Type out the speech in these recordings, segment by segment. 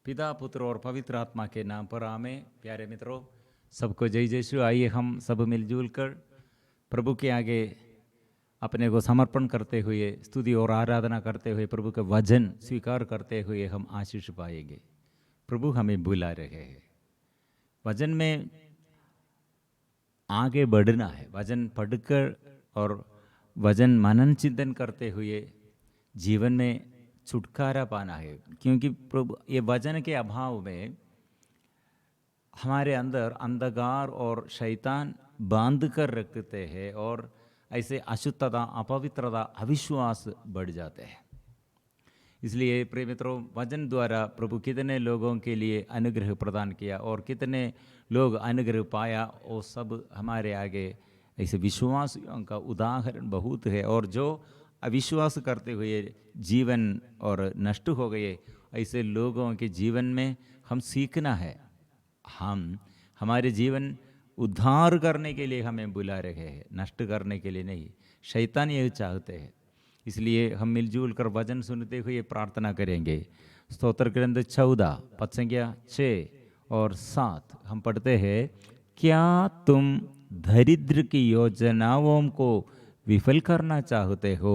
पिता पुत्र और पवित्र आत्मा के नाम पर आमें। प्यारे मित्रों, सबको जय यीशु। आइए हम सब मिलजुल कर प्रभु के आगे अपने को समर्पण करते हुए, स्तुति और आराधना करते हुए, प्रभु का वचन स्वीकार करते हुए हम आशीष पाएंगे। प्रभु हमें बुला रहे हैं। वचन में आगे बढ़ना है, वचन पढ़कर और वचन मनन चिंतन करते हुए जीवन में छुटकारा पाना है। क्योंकि प्रभु ये वचन के अभाव में हमारे अंदर अंधकार और शैतान बांध कर रखते हैं और ऐसे अशुद्धता, अपवित्रता, अविश्वास बढ़ जाते हैं। इसलिए प्रिय मित्रों, वचन द्वारा प्रभु कितने लोगों के लिए अनुग्रह प्रदान किया और कितने लोग अनुग्रह पाया, वो सब हमारे आगे ऐसे विश्वासियों का उदाहरण बहुत है। और जो अविश्वास करते हुए जीवन और नष्ट हो गए, ऐसे लोगों के जीवन में हम सीखना है। हम हमारे जीवन उद्धार करने के लिए हमें बुला रहे हैं, नष्ट करने के लिए नहीं। शैतान यही चाहते हैं। इसलिए हम मिलजुल कर वचन सुनते हुए प्रार्थना करेंगे। स्तोत्र ग्रंथ 14 पद संख्या 6 और 7 हम पढ़ते हैं। क्या तुम दरिद्र की योजनाओं को विफल करना चाहते हो,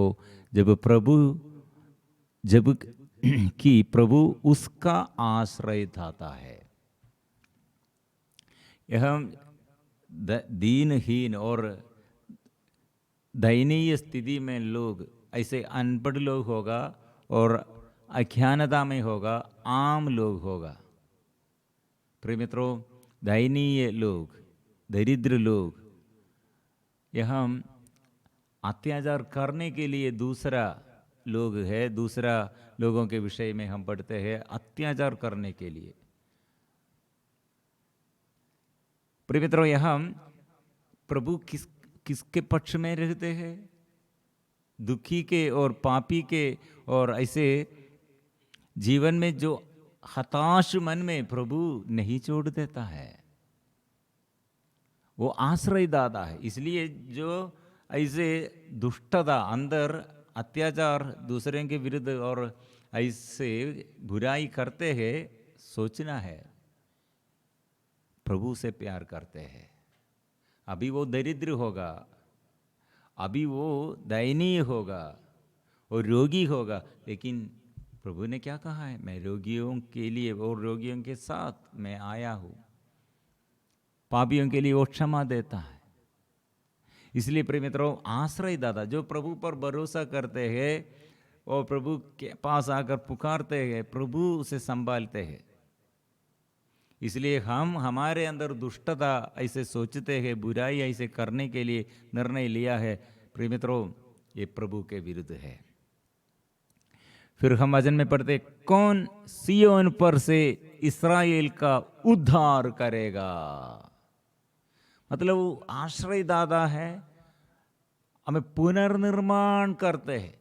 जब कि प्रभु उसका आश्रय दाता है। यह दीनहीन और दयनीय स्थिति में लोग, ऐसे अनपढ़ लोग होगा और अज्ञानता में होगा, आम लोग होगा। प्रिय मित्रों, दयनीय लोग, दरिद्र लोग, यह अत्याचार करने के लिए दूसरा लोग है। दूसरा लोगों के विषय में हम पढ़ते हैं, अत्याचार करने के लिए। प्रिय मित्रों, यहाँ प्रभु किसके पक्ष में रहते हैं? दुखी के और पापी के। और ऐसे जीवन में जो हताश मन में प्रभु नहीं छोड़ देता है, वो आश्रयदाता है। इसलिए जो ऐसे दुष्टता, अंदर अत्याचार, दूसरे के विरुद्ध और ऐसे बुराई करते हैं, सोचना है प्रभु से प्यार करते हैं। अभी वो दरिद्र होगा, अभी वो दयनीय होगा और रोगी होगा, लेकिन प्रभु ने क्या कहा है? मैं रोगियों के लिए और रोगियों के साथ मैं आया हूँ। पापियों के लिए वो क्षमा देता है। इसलिए प्रिय मित्रों, आश्रयदाता जो प्रभु पर भरोसा करते हैं और प्रभु के पास आकर पुकारते हैं, प्रभु उसे संभालते हैं। इसलिए हम हमारे अंदर दुष्टता ऐसे सोचते हैं, बुराई ऐसे करने के लिए निर्णय लिया है, प्रिय मित्रों, ये प्रभु के विरुद्ध है। फिर हम वचन में पढ़ते, कौन सियोन पर से इस्राएल का उद्धार करेगा? मतलब वो आश्रयदाता है, हमें पुनर्निर्माण करते हैं।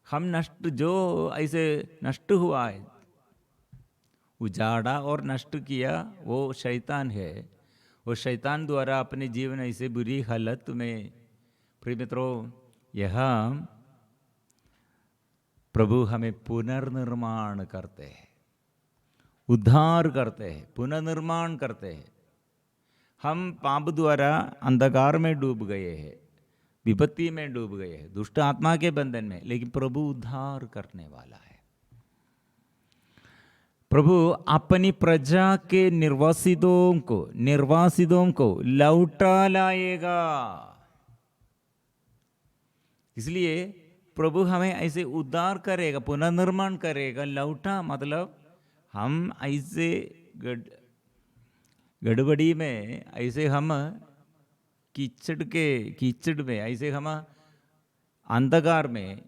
हम नष्ट, जो ऐसे नष्ट हुआ है, उजाड़ा और नष्ट किया, वो शैतान है। वो शैतान द्वारा अपने जीवन ऐसे बुरी हालत में, प्रिय मित्रों, यह प्रभु हमें पुनर्निर्माण करते हैं, उद्धार करते हैं, पुनर्निर्माण करते हैं। हम पाप द्वारा अंधकार में डूब गए हैं, विपत्ति में डूब गए हैं, दुष्ट आत्मा के बंधन में, लेकिन प्रभु उद्धार करने वाला है। प्रभु अपनी प्रजा के निर्वासितों को लौटा लाएगा। इसलिए प्रभु हमें ऐसे उद्धार करेगा, पुनर्निर्माण करेगा। लौटा मतलब हम ऐसे गड़बड़ी में, ऐसे हम कीचड़ में, ऐसे हम अंधकार में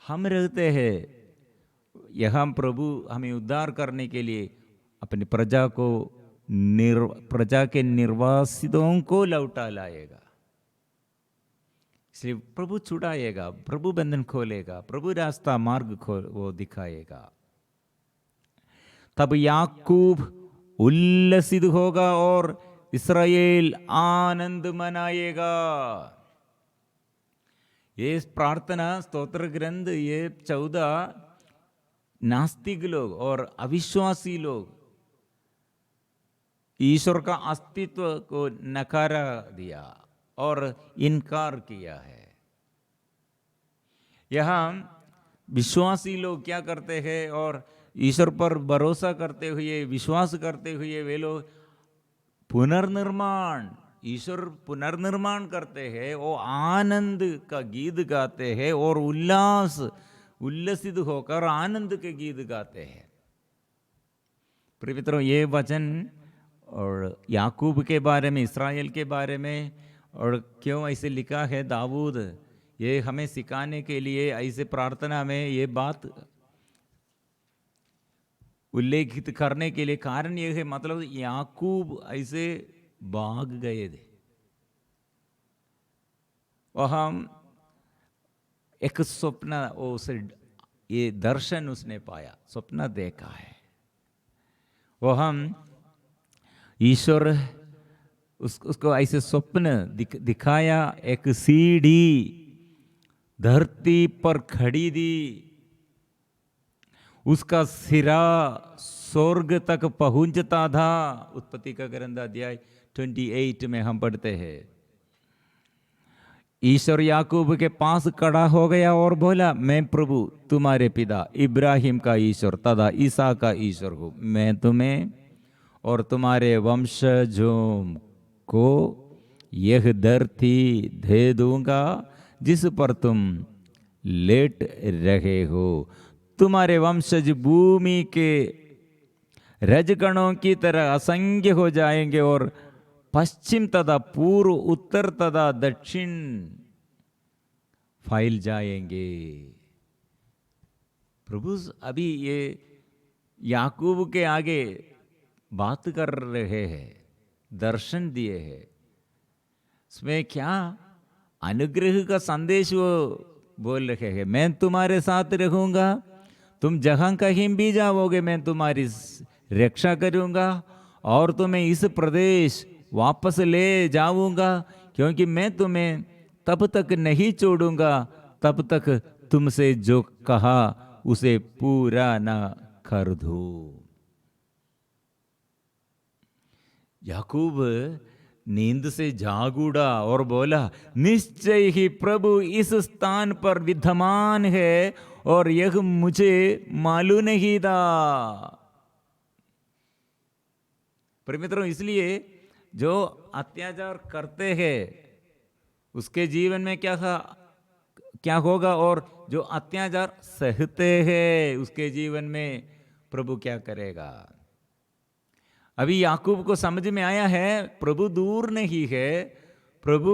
हम रहते हैं। यहाँ प्रभु हमें उद्धार करने के लिए अपनी प्रजा के निर्वासितों को लौटा लाएगा। इसलिए प्रभु छुड़ाएगा, प्रभु बंधन खोलेगा, प्रभु रास्ता मार्ग वो दिखाएगा। तब याकूब उल्लसित होगा और इस्राएल आनंद मनाएगा। ये प्रार्थना स्तोत्र ग्रंथ ये 14 नास्तिक लोग और अविश्वासी लोग ईश्वर का अस्तित्व को नकारा दिया और इनकार किया है। यहाँ विश्वासी लोग क्या करते हैं और ईश्वर पर भरोसा करते हुए, विश्वास करते हुए वे लोग पुनर्निर्माण, ईश्वर पुनर्निर्माण करते हैं, वो आनंद का गीत गाते हैं और उल्लसित होकर आनंद के गीत गाते हैं। प्रिय मित्रों, ये वचन और याकूब के बारे में, इस्राएल के बारे में, और क्यों ऐसे लिखा है दाऊद, ये हमें सिखाने के लिए ऐसे प्रार्थना में ये बात उल्लेखित करने के लिए कारण ये है, मतलब याकूब ऐसे भाग गए थे। वहाँ एक स्वप्न, उसे ये दर्शन उसने पाया, स्वप्न देखा है। वो हम ईश्वर उसको ऐसे स्वप्न दिखाया, एक सीढ़ी धरती पर खड़ी दी, उसका सिरा स्वर्ग तक पहुंचता था। उत्पत्ति का ग्रंथ अध्याय 28 में हम पढ़ते हैं। ईश्वर याकूब के पास खड़ा हो गया और बोला, मैं प्रभु तुम्हारे पिता इब्राहिम का ईश्वर तथा ईसा का ईश्वर हूँ। मैं तुम्हें और तुम्हारे वंशजों को यह धरती दे दूंगा जिस पर तुम लेट रहे हो। तुम्हारे वंशज भूमि के रजगणों की तरह असंख्य हो जाएंगे और पश्चिम तथा पूर्व, उत्तर तथा दक्षिण फैल जाएंगे। प्रभु अभी ये याकूब के आगे बात कर रहे हैं, दर्शन दिए हैं। इसमें क्या अनुग्रह का संदेश वो बोल रहे हैं। मैं तुम्हारे साथ रहूंगा, तुम जहां कहीं भी जाओगे मैं तुम्हारी रक्षा करूंगा और तुम्हें इस प्रदेश वापस ले जाऊंगा, क्योंकि मैं तुम्हें तब तक नहीं छोड़ूंगा तब तक तुमसे जो कहा उसे पूरा ना कर दो। याकूब नींद से जाग उड़ा और बोला, निश्चय ही प्रभु इस स्थान पर विद्यमान है और यह मुझे मालूम नहीं था। प्रिय मित्रों, इसलिए जो अत्याचार करते हैं उसके जीवन में क्या होगा, और जो अत्याचार सहते हैं उसके जीवन में प्रभु क्या करेगा। अभी याकूब को समझ में आया है प्रभु दूर नहीं है, प्रभु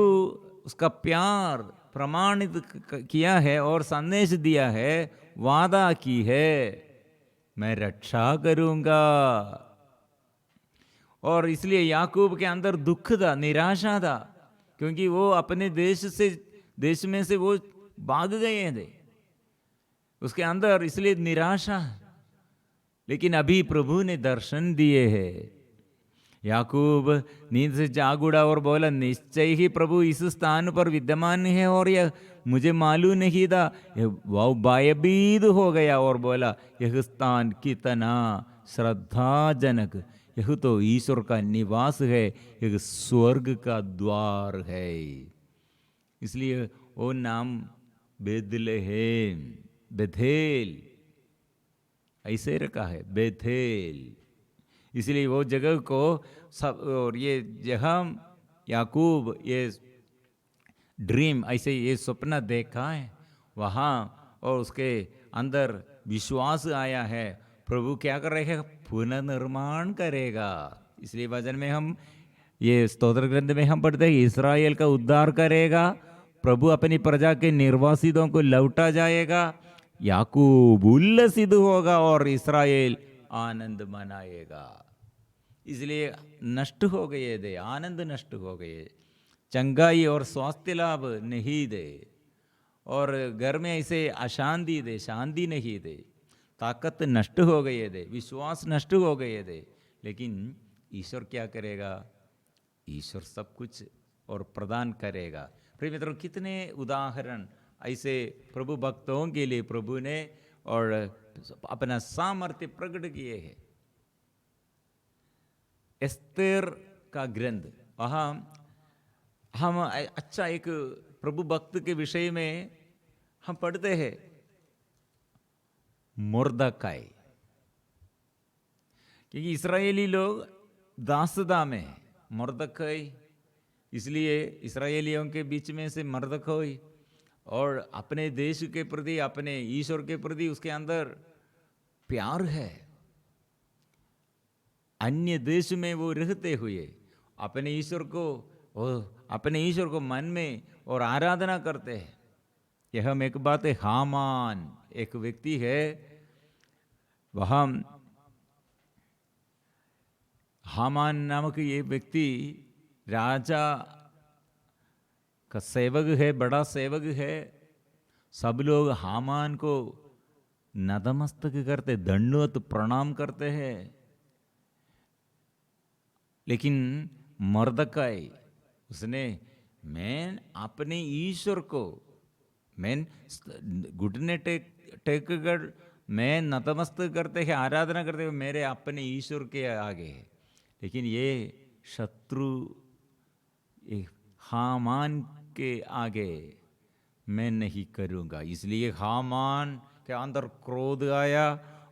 उसका प्यार प्रमाणित किया है और संदेश दिया है, वादा की है, मैं रक्षा करूंगा। और इसलिए याकूब के अंदर दुख था, निराशा था, क्योंकि वो अपने देश में से वो भाग गए थे, उसके अंदर इसलिए निराशा। लेकिन अभी प्रभु ने दर्शन दिए हैं। याकूब नींद से जाग उड़ा और बोला, निश्चय ही प्रभु इस स्थान पर विद्यमान है और यह मुझे मालूम नहीं था। वह भयभीत हो गया और बोला, यह स्थान कितना श्रद्धाजनक, यह तो ईश्वर का निवास है, यह स्वर्ग का द्वार है। इसलिए वो नाम बेथलेहम, बेथेल ऐसे रखा है, बेथेल। इसलिए वो जगह को सब, और ये जहाँ याकूब ये ड्रीम, ऐसे ये स्वप्न देखा है वहाँ, और उसके अंदर विश्वास आया है, प्रभु क्या कर रहे हैं, पुनर्निर्माण करेगा। इसलिए वचन में हम ये स्तोत्र ग्रंथ में हम पढ़ते हैं, इस्राएल का उद्धार करेगा, प्रभु अपनी प्रजा के निर्वासितों को लौटा जाएगा, याकूब उल्लसित होगा और इस्राएल आनंद मनाएगा। इसलिए नष्ट हो गए थे, आनंद नष्ट हो गए, चंगाई और स्वास्थ्य लाभ नहीं दे, और घर में ऐसे अशांति दे, शांति नहीं दे, ताकत नष्ट हो गए थे, विश्वास नष्ट हो गए थे। लेकिन ईश्वर क्या करेगा, ईश्वर सब कुछ और प्रदान करेगा। प्रिय मित्रों, कितने उदाहरण ऐसे प्रभु भक्तों के लिए प्रभु ने और अपना सामर्थ्य प्रकट किए हैं। एस्तेर का ग्रंथ, वहाँ हम अच्छा एक प्रभु भक्त के विषय में हम पढ़ते हैं, मुर्दकाई, क्योंकि इस्राएली लोग दासता में है। मुर्दकाई इसलिए इस्राएलियों के बीच में से मुर्दकाई, और अपने देश के प्रति, अपने ईश्वर के प्रति उसके अंदर प्यार है। अन्य देश में वो रहते हुए अपने ईश्वर को मन में और आराधना करते हैं। यह हम एक बात है। हामान एक व्यक्ति है, वहाँ हामान नामक ये व्यक्ति राजा का सेवक है, बड़ा सेवक है। सब लोग हामान को नतमस्तक करते, दंडवत प्रणाम करते हैं। लेकिन मुर्दकाई उसने, मैं अपने ईश्वर को, मैं घुटने टेक कर मैं नतमस्तक करते हैं, आराधना करते हैं मेरे अपने ईश्वर के आगे। लेकिन ये शत्रु हामान के आगे मैं नहीं करूँगा। इसलिए हामान के अंदर क्रोध आया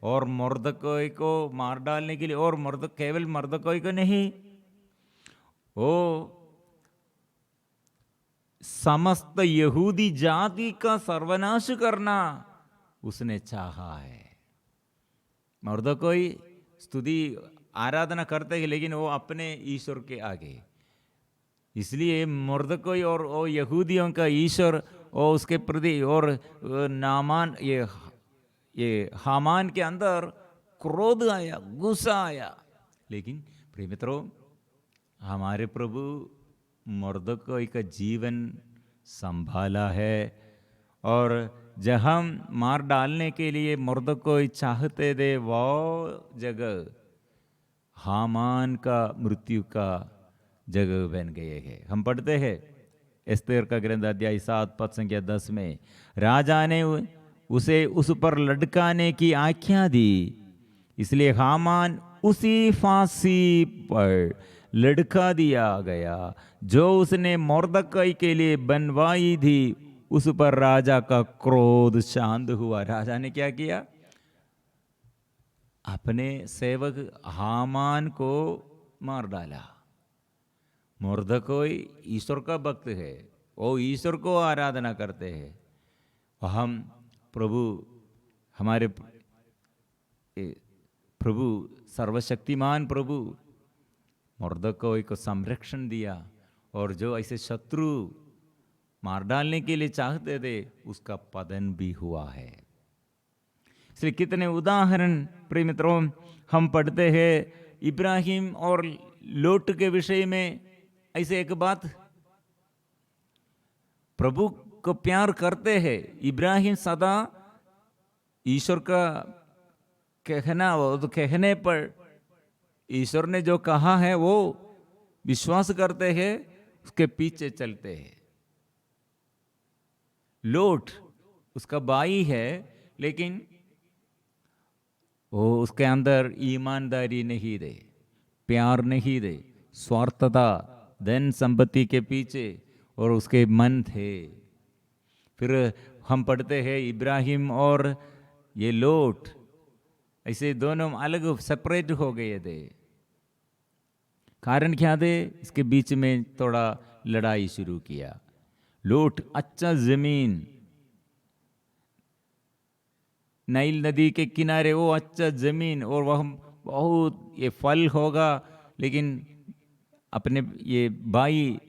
और मुर्दकाई को मार डालने के लिए, और केवल मुर्दकाई को नहीं, वो समस्त यहूदी जाति का सर्वनाश करना उसने चाहा है। मुर्दकाई स्तुति आराधना करते हैं, लेकिन वो अपने ईश्वर के आगे। इसलिए मुर्दकाई और वो यहूदियों का ईश्वर और उसके प्रति, और नामान ये हामान के अंदर क्रोध आया, गुस्सा आया। लेकिन प्रिय मित्रों, हमारे प्रभु मुर्दकाई का जीवन संभाला है, और जहाँ मार डालने के लिए मुर्दकाई चाहते थे, वो जगह हामान का मृत्यु का जगह बन गए है। हम पढ़ते हैं एस्तेर का ग्रंथ अध्याय 7 पद संख्या 10 में, राजा ने उसे उस पर लटकाने की आज्ञा दी, इसलिए हामान उसी फांसी पर लटका दिया गया जो उसने मुर्दकाई के लिए बनवाई थी। उस पर राजा का क्रोध शांत हुआ। राजा ने क्या किया? अपने सेवक हामान को मार डाला। मुर्दकाई ईश्वर का भक्त है, वो ईश्वर को आराधना करते हैं। हम प्रभु, हमारे प्रभु सर्वशक्तिमान प्रभु मुर्दकाई को संरक्षण दिया, और जो ऐसे शत्रु मार डालने के लिए चाहते थे उसका पतन भी हुआ है। इसलिए कितने उदाहरण प्रिय मित्रों हम पढ़ते हैं। इब्राहिम और लोट के विषय में ऐसे एक बात, प्रभु को प्यार करते हैं। इब्राहिम सदा ईश्वर का कहने पर ईश्वर ने जो कहा है वो विश्वास करते हैं, उसके पीछे चलते हैं। लोट उसका भाई है, लेकिन वो उसके अंदर ईमानदारी नहीं दे, प्यार नहीं दे, स्वार्थता, धन संपत्ति के पीछे और उसके मन थे। फिर हम पढ़ते हैं इब्राहिम और ये लोट ऐसे दोनों अलग सेपरेट हो गए थे। कारण क्या थे? इसके बीच में थोड़ा लड़ाई शुरू किया। लोट अच्छा जमीन, नाइल नदी के किनारे वो अच्छा जमीन, और वह बहुत ये फल होगा, लेकिन अपने ये भाई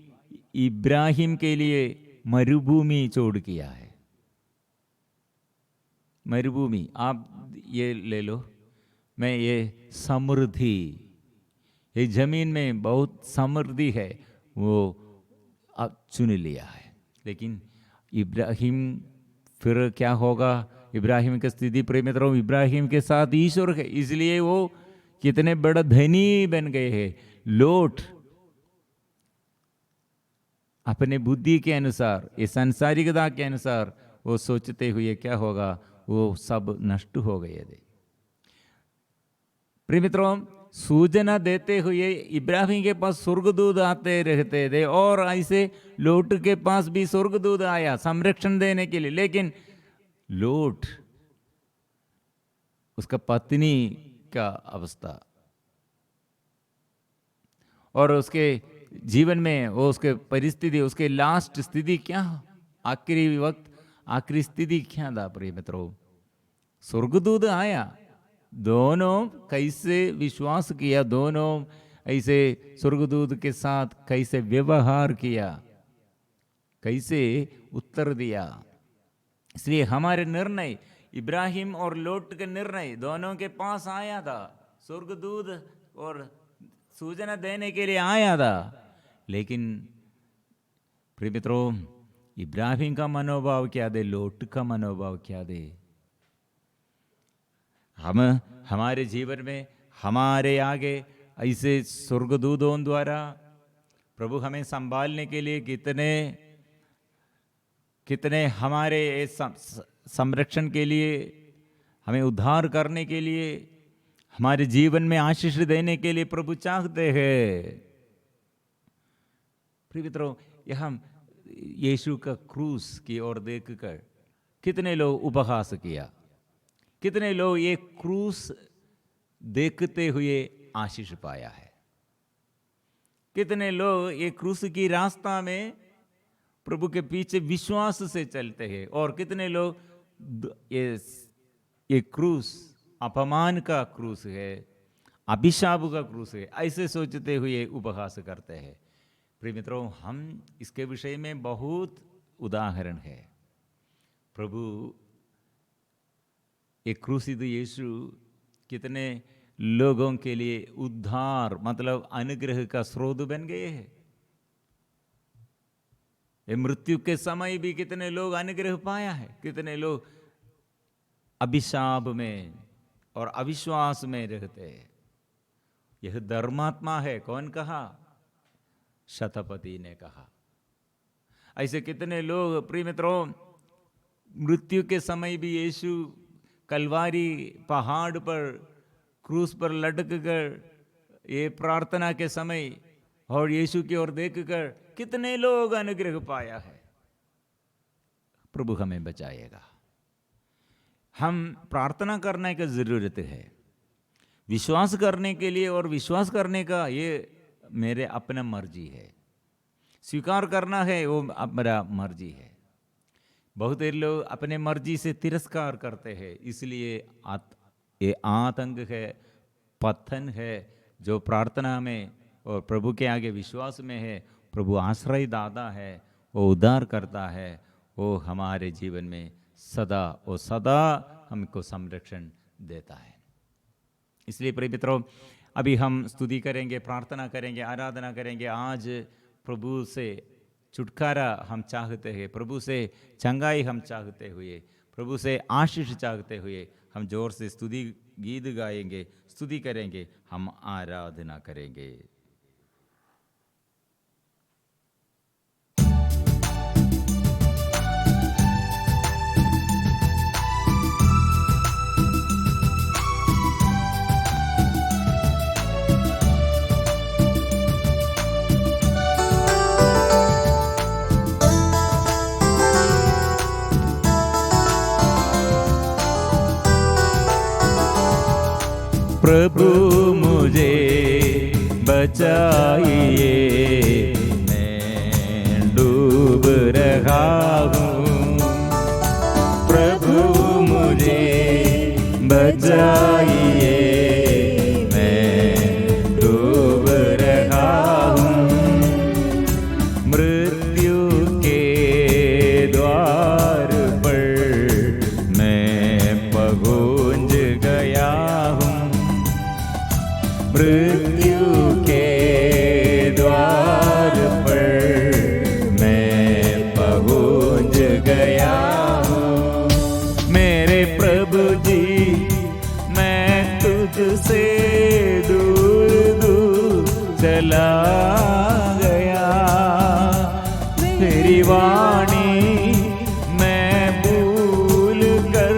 इब्राहिम के लिए मरुभूमि छोड़ किया है। मरुभूमि आप ये ले लो, मैं ये समृद्धि, ये जमीन में बहुत समृद्धि है, वो आप चुन लिया है। लेकिन इब्राहिम, फिर क्या होगा? इब्राहिम की स्थिति प्रिय मित्रों, इब्राहिम के साथ ईश्वर है, इसलिए वो कितने बड़ा धनी बन गए हैं। लोट अपने बुद्धि के अनुसार, ये सांसारिकता के अनुसार वो सोचते हुए क्या होगा, वो सब नष्ट हो गए थे। प्रिय मित्रों, सूचना देते हुए इब्राहिम के पास स्वर्गदूत आते रहते थे और ऐसे लोट के पास भी स्वर्गदूत आया संरक्षण देने के लिए, लेकिन लोट, उसका पत्नी का अवस्था और उसके जीवन में वो उसके परिस्थिति, उसके लास्ट स्थिति क्या, आखिरी वक्त, आखिरी स्थिति क्या था प्रिय मित्रों? स्वर्गदूत आया, दोनों कैसे विश्वास किया, दोनों ऐसे स्वर्गदूत के साथ कैसे व्यवहार किया, कैसे उत्तर दिया। इसलिए हमारे निर्णय, इब्राहिम और लोट के निर्णय दोनों के पास आया था, स्वर्गदूत और सूचना देने के लिए आया था, लेकिन प्रिय मित्रों, इब्राहिम का मनोभाव क्या दे, लोट का मनोभाव क्या दे? हम हमारे जीवन में हमारे आगे ऐसे स्वर्गदूतों द्वारा प्रभु हमें संभालने के लिए कितने कितने हमारे संरक्षण के लिए, हमें उद्धार करने के लिए, हमारे जीवन में आशीष देने के लिए प्रभु चाहते हैं। प्रिय मित्रों, यह यीशु का क्रूस की ओर देखकर कितने लोग उपहास किया, कितने लोग ये क्रूस देखते हुए आशीष पाया है, कितने लोग ये क्रूस की रास्ता में प्रभु के पीछे विश्वास से चलते हैं, और कितने लोग ये क्रूस अपमान का क्रूस है, अभिशाप का क्रूस है, ऐसे सोचते हुए उपहास करते हैं। प्रिय मित्रों, हम इसके विषय में बहुत उदाहरण है। प्रभु एक क्रूसित यीशु कितने लोगों के लिए उद्धार मतलब अनुग्रह का स्रोत बन गए हैं। ये मृत्यु के समय भी कितने लोग अनुग्रह पाया है, कितने लोग अभिशाप में और अविश्वास में रहते हैं। यह धर्मात्मा है, कौन कहा? शतपति ने कहा। ऐसे कितने लोग प्रिय मित्रों, मृत्यु के समय भी यीशु कलवारी पहाड़ पर क्रूस पर लटक कर ये प्रार्थना के समय और यीशु की ओर देखकर कितने लोग अनुग्रह पाया है। प्रभु हमें बचाएगा। हम प्रार्थना करने की जरूरत है, विश्वास करने के लिए, और विश्वास करने का ये मेरे अपना मर्जी है, स्वीकार करना है वो मेरा मर्जी है। बहुत लोग अपने मर्जी से तिरस्कार करते हैं, इसलिए ये आतंक है, पतन है, जो प्रार्थना में और प्रभु के आगे विश्वास में है। प्रभु आश्रय दाता है, वो उद्धार करता है, वो हमारे जीवन में सदा और सदा हमको संरक्षण देता है। इसलिए प्रिय मित्रों, अभी हम स्तुति करेंगे, प्रार्थना करेंगे, आराधना करेंगे। आज प्रभु से छुटकारा हम चाहते हैं, प्रभु से चंगाई हम चाहते हुए, प्रभु से आशीष चाहते हुए हम जोर से स्तुति गीत गाएंगे, स्तुति करेंगे, हम आराधना करेंगे। प्रभु मुझे बचाइए, मैं डूब रहा हूँ। प्रभु मुझे बचाइए, मैं डूब रहा हूँ। मृत्यु के द्वार पर मैं पहुँच गया हूँ। मृत्यु के द्वार पर मैं पहुँच गया हूँ। मेरे प्रभु जी, मैं तुझसे दूर दूर चला गया। तेरी वाणी मैं भूल कर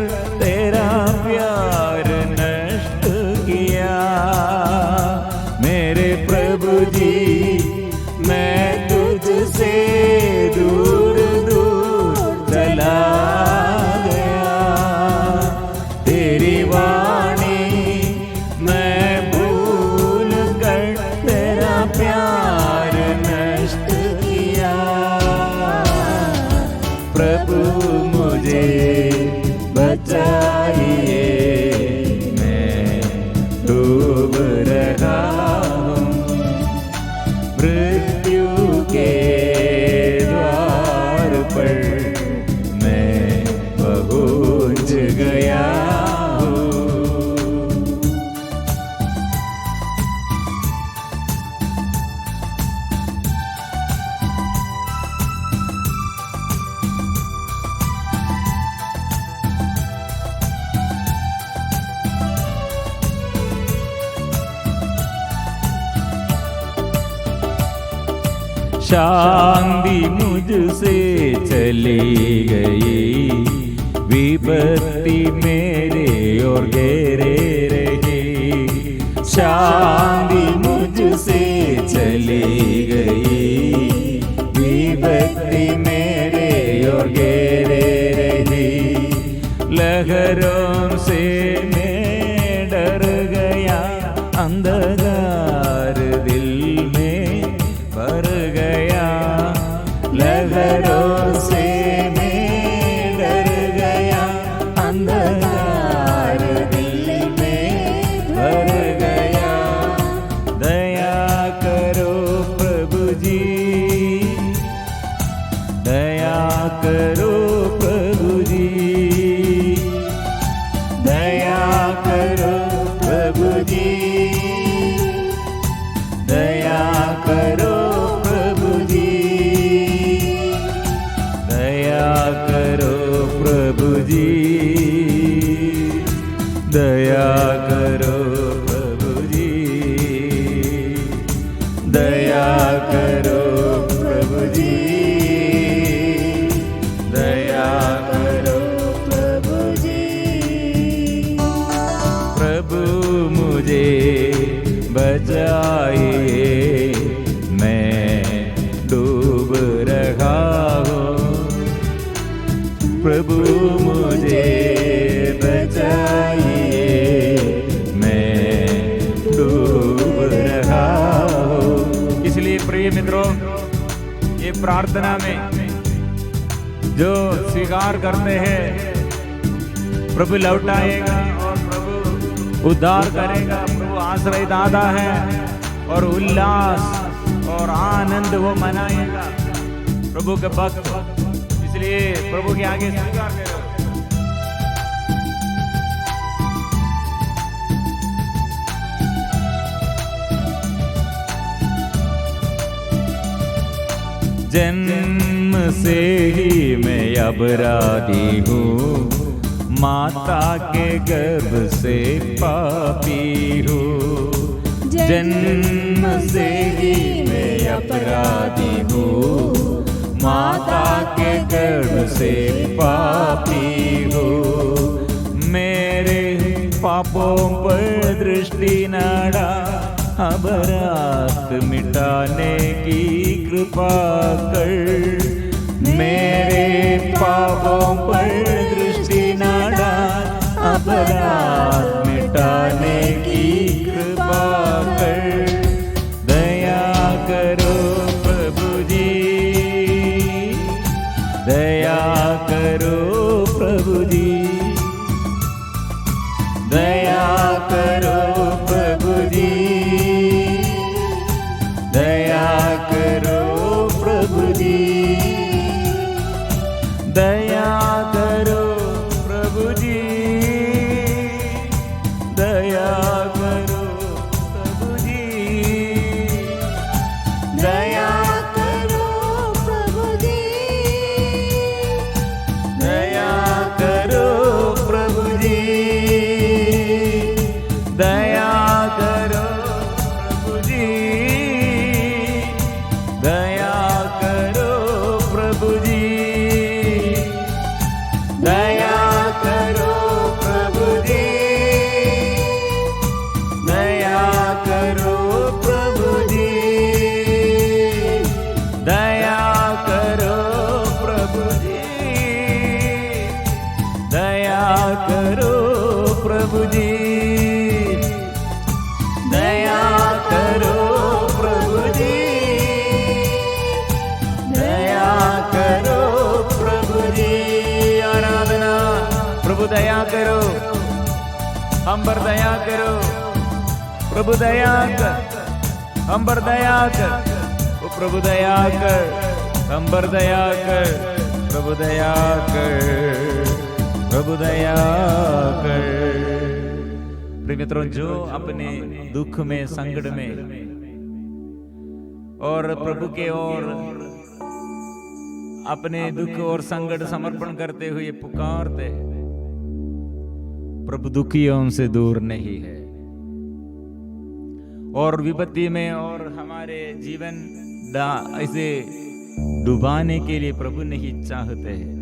शांति मुझसे चली गई, विपत्ति मेरे और घेरे रही। शांति मुझसे चली गई, विपत्ति मेरे और घेरे रही। लहरों से मैं डर गया, अंधकार दिल में भर गया। लहरों से मैं डर गया, अंधकार दिल में भर गया। दया करो प्रभु जी, दया करो प्रभु जी, दया करो प्रभु जी, दया करो प्रभु जी, दया करो प्रभु जी, दया करो प्रभु जी, दया करो प्रभु जी, दया करो प्रभु जी। प्रभु मुझे बचाइए, मैं डूब रहा हूँ। प्रभु मुझे बचाइए, मैं डूब रहा हूँ। इसलिए प्रिय मित्रों, ये प्रार्थना में जो स्वीकार करते हैं, प्रभु लौटाएगा और प्रभु उद्धार करेगा। प्रभु आश्रय दाता है और उल्लास और आनंद वो मनाएगा प्रभु के भक्त। इसलिए प्रभु के आगे स्वीकार करो। जन्म से ही मैं अपराधी हूँ, माता के गर्भ से पापी हूँ। जन्म से ही मैं अपराधी हूँ, माता के गर्भ से पापी हूँ। मेरे पापों पर दृष्टि न डाल, अपराध मिटाने की कृपा कर। मेरे पापों पर दृष्टि न डाल, अपराध मिटाने की कृपा कर। दया करो प्रभु जी, दया करो प्रभु जी, दया करो प्रभु जी, दया करो प्रभु जी, दया करो प्रभु जी, दया करो प्रभु जी, दया करो प्रभु जी, दया करो प्रभु जी, दया करो प्रभु जी, दया करो प्रभु जी, दया करो प्रभु जी, दया करो प्रभु जी, दया करो प्रभु जी, दया करो प्रभु जी, दया करो प्रभु जी, दया करो प्रभु जी। आराधना। प्रभु दया करो, हम पर दया करो। प्रभु दया कर, हम पर दया कर। ओ प्रभु दया कर, हम पर दया कर। प्रभु दया कर, प्रभु दया कर। प्रिय मित्रों, जो अपने दुख में, संकट में और प्रभु के ओर अपने दुख और संकट समर्पण करते हुए पुकारते हैं, प्रभु दुखियों से दूर नहीं है। और विपत्ति में और हमारे जीवन ऐसे डुबाने के लिए प्रभु नहीं चाहते हैं।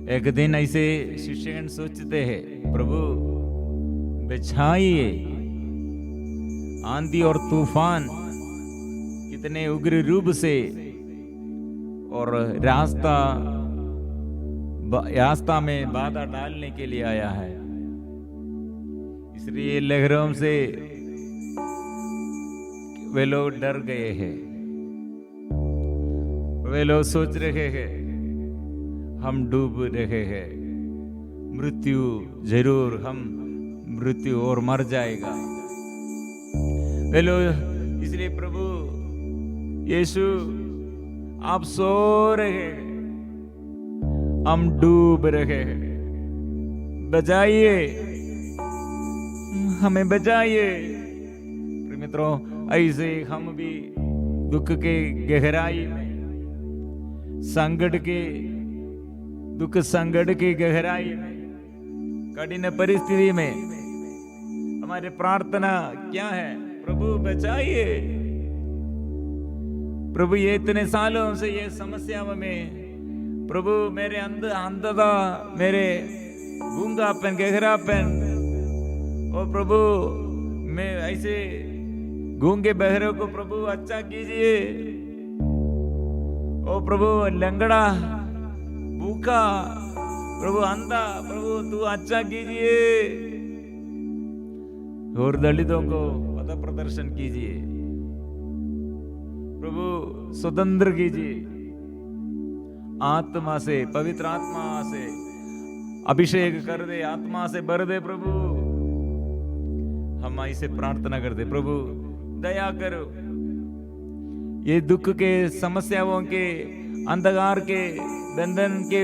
एक दिन ऐसे शिष्यगण सोचते हैं, प्रभु बचाइए, आंधी और तूफान कितने उग्र रूप से और रास्ता में बाधा डालने के लिए आया है, इसलिए लहरों से वे लोग डर गए हैं। वे लोग सोच रहे हैं हम डूब रहे हैं, मृत्यु और मर जाएगा। वे लोग, इसलिए प्रभु यीशु आप सो रहे हैं, हम डूब रहे हैं, बचाइए, हमें बचाइए। मित्रों, ऐसे हम भी दुख के गहराई में, दुख संकट की गहराई में, कठिन परिस्थिति में हमारी प्रार्थना क्या है? प्रभु बचाइए। प्रभु ये इतने सालों से ये समस्याओं में, प्रभु मेरे अंधता, मेरे गूंगापन, गहरापन, और प्रभू मैं ऐसे गूंगे बहरों को प्रभु अच्छा कीजिए। ओ प्रभु लंगड़ा, भूखा, प्रभु अंधा, प्रभु तू अच्छा कीजिए। और दलितों को पथ प्रदर्शन कीजिए, प्रभु स्वतंत्र कीजिए, आत्मा से, पवित्र आत्मा से अभिषेक कर दे, आत्मा से भर दे प्रभु। हम ऐसे प्रार्थना करते, प्रभु दया करो, ये दुख के, समस्याओं के, अंधकार के, बंधन के,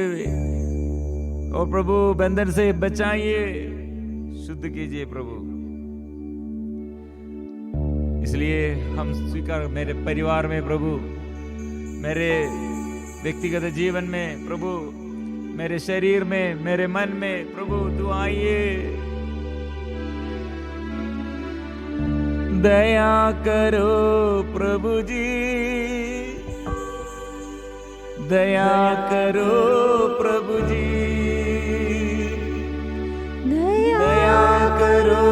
और प्रभु बंधन से बचाइए, शुद्ध कीजिए प्रभु। इसलिए हम स्वीकार, मेरे परिवार में प्रभु, मेरे व्यक्तिगत जीवन में प्रभु, मेरे शरीर में, मेरे मन में प्रभु तू आइए, दया करो प्रभु जी, दया करो प्रभु जी, दया करो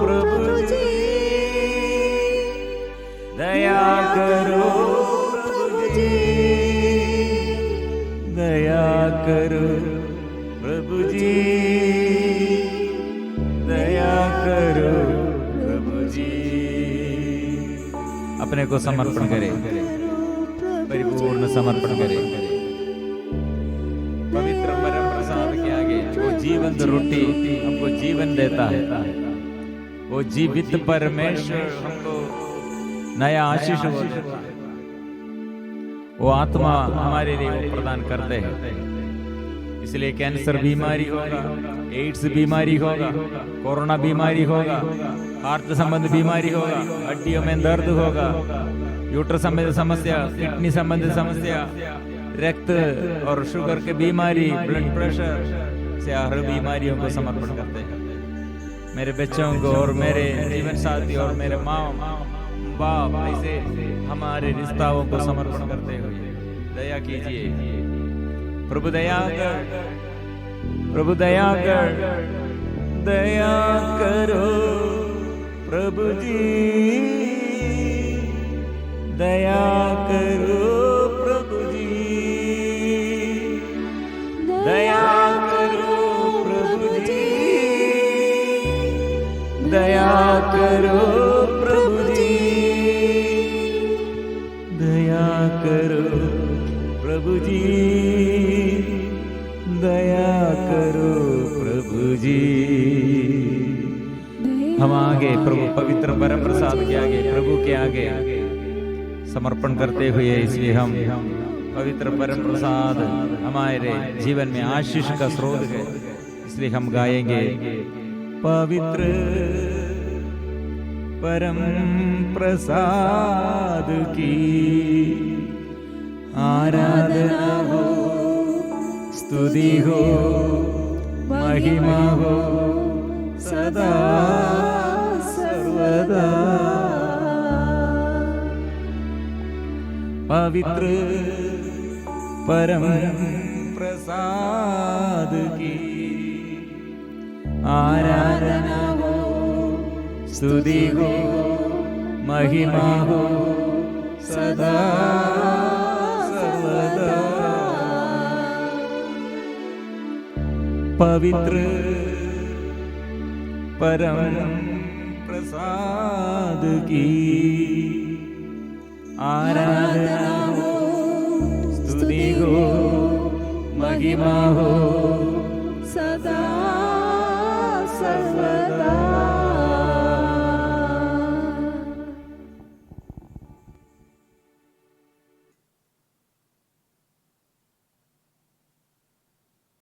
प्रभु जी, दया करो प्रभु जी, दया करो प्रभु जी, दया करो प्रभु जी। अपने को समर्पण करें, परिपूर्ण समर्पण करें पवित्र परम प्रसाद के आगे। वो जीवंत रोटी हमको जीवन देता है, वो जीवित परमेश्वर हमको नया आशीष देता है, वो आत्मा हमारे लिए वो प्रदान करते हैं। इसलिए कैंसर बीमारी होगा, एड्स बीमारी होगा, कोरोना बीमारी होगा, हार्ट संबंध बीमारी होगा, हड्डियों में दर्द होगा, यूटर संबंधी समस्या, किडनी संबंधी समस्या, रक्त और शुगर की बीमारी, ब्लड प्रेशर से हर बीमारियों को समर्पण करते हैं। मेरे बच्चों को और मेरे जीवन साथी और मेरे माँ बाप, ऐसे हमारे रिश्ताओं को समर्पण करते हुए दया कीजिए प्रभु, दया कर प्रभु, दया कर, दया करो प्रभु जी, दया करो प्रभु जी, दया करो प्रभु जी, दया करो प्रभु जी, दया करो प्रभु जी, दया करो प्रभु जी। हम आगे प्रभु पवित्र परम प्रसाद के आगे, प्रभु के आगे समर्पण करते हुए, इसलिए हम पवित्र परम प्रसाद हमारे जीवन में आशीष का स्रोत है, इसलिए हम गाएंगे पवित्र परम प्रसाद की आराधना हो, स्तुति हो, महिमा हो सदा सर्वदा। पवित्र परम प्रसाद की आराधना हो, स्तुति हो, महिमा हो सदा सर्वदा। पवित्र परम प्रसाद की आराधना हो, स्तुति हो, महिमा हो